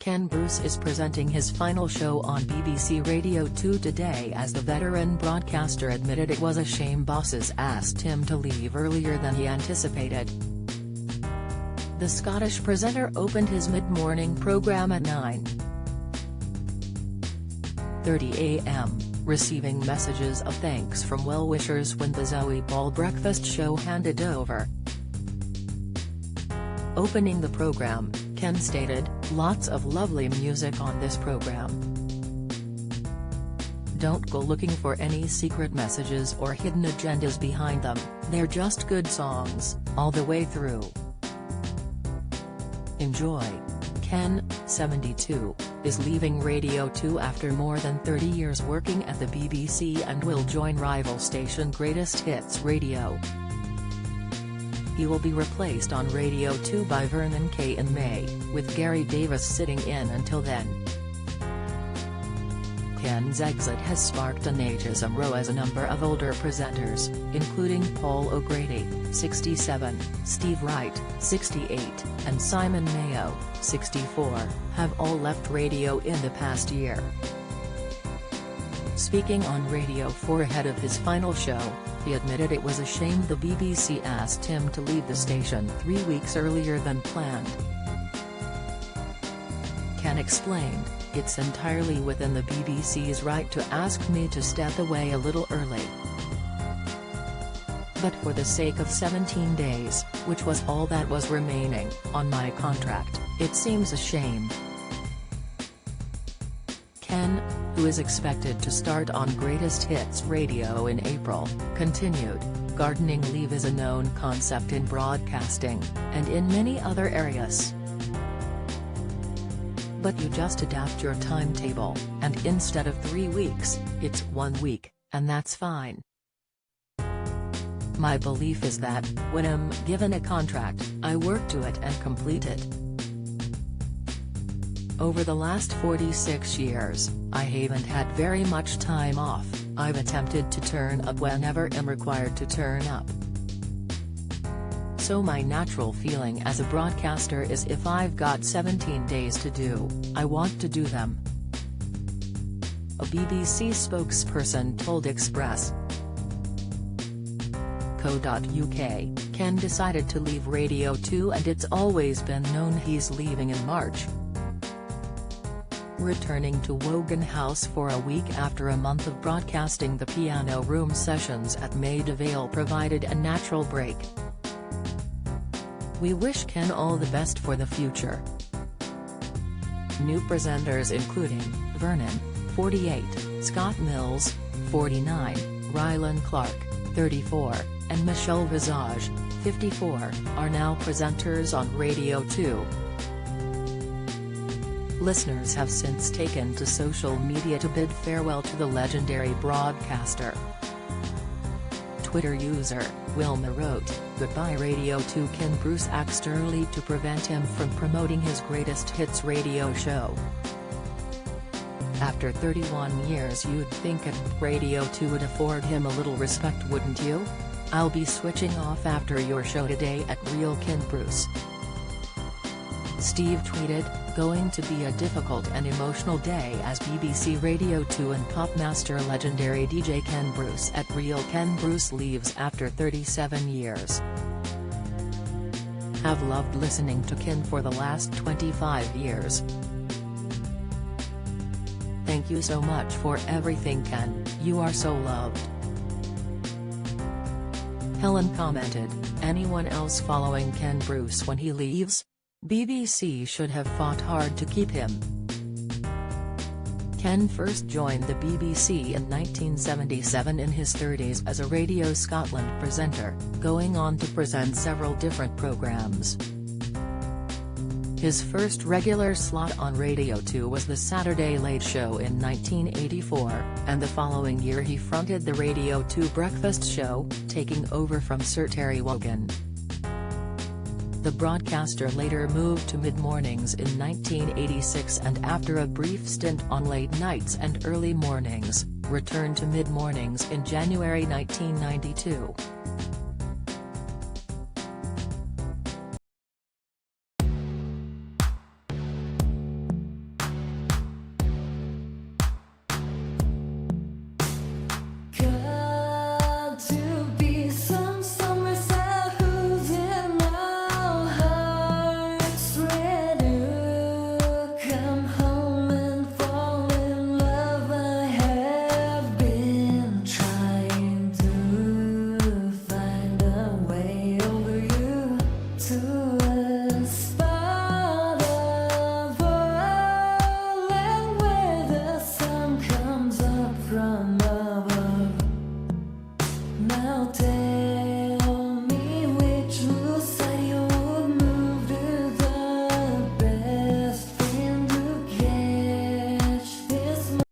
Ken Bruce is presenting his final show on BBC Radio 2 today as the veteran broadcaster admitted it was a shame bosses asked him to leave earlier than he anticipated. The Scottish presenter opened his mid-morning programme at 9:30 a.m., receiving messages of thanks from well-wishers when the Zoe Ball breakfast show handed over. Opening the programme, Ken stated, "Lots of lovely music on this programme. Don't go looking for any secret messages or hidden agendas behind them, they're just good songs, all the way through. Enjoy." Ken, 72, is leaving Radio 2 after more than 30 years working at the BBC and will join rival station Greatest Hits Radio. He will be replaced on Radio 2 by Vernon Kay in May, with Gary Davis sitting in until then. Ken's exit has sparked an ageism row as a number of older presenters, including Paul O'Grady, 67, Steve Wright, 68, and Simon Mayo, 64, have all left radio in the past year. Speaking on Radio 4 ahead of his final show, he admitted it was a shame the BBC asked him to leave the station 3 weeks earlier than planned. Ken explained, "It's entirely within the BBC's right to ask me to step away a little early. But for the sake of 17 days, which was all that was remaining on my contract, it seems a shame." Ken, who is expected to start on Greatest Hits Radio in April, continued, "Gardening leave is a known concept in broadcasting, and in many other areas. But you just adapt your timetable, and instead of 3 weeks, it's 1 week, and that's fine. My belief is that, when I'm given a contract, I work to it and complete it. Over the last 46 years, I haven't had very much time off, I've attempted to turn up whenever I'm required to turn up. So my natural feeling as a broadcaster is if I've got 17 days to do, I want to do them." A BBC spokesperson told Express.co.uk, Ken decided to leave Radio 2 and it's always been known he's leaving in March. Returning to Wogan House for a week after a month of broadcasting, the Piano Room sessions at Maida Vale provided a natural break. "We wish Ken all the best for the future." New presenters including, Vernon, 48, Scott Mills, 49, Rylan Clark, 34, and Michelle Visage, 54, are now presenters on Radio 2. Listeners have since taken to social media to bid farewell to the legendary broadcaster. Twitter user, Wilma wrote, "Goodbye Radio 2. Ken Bruce axed early to prevent him from promoting his Greatest Hits radio show. After 31 years you'd think at Radio 2 would afford him a little respect, wouldn't you? I'll be switching off after your show today at Real Ken Bruce." Steve tweeted, "Going to be a difficult and emotional day as BBC Radio 2 and popmaster legendary DJ Ken Bruce at Real Ken Bruce leaves after 37 years. Have loved listening to Ken for the last 25 years. Thank you so much for everything, Ken, you are so loved." Helen commented, "Anyone else following Ken Bruce when he leaves? BBC should have fought hard to keep him." Ken first joined the BBC in 1977 in his 30s as a Radio Scotland presenter, going on to present several different programmes. His first regular slot on Radio 2 was the Saturday Late Show in 1984, and the following year he fronted the Radio 2 Breakfast Show, taking over from Sir Terry Wogan. The broadcaster later moved to mid-mornings in 1986 and after a brief stint on late nights and early mornings, returned to mid-mornings in January 1992.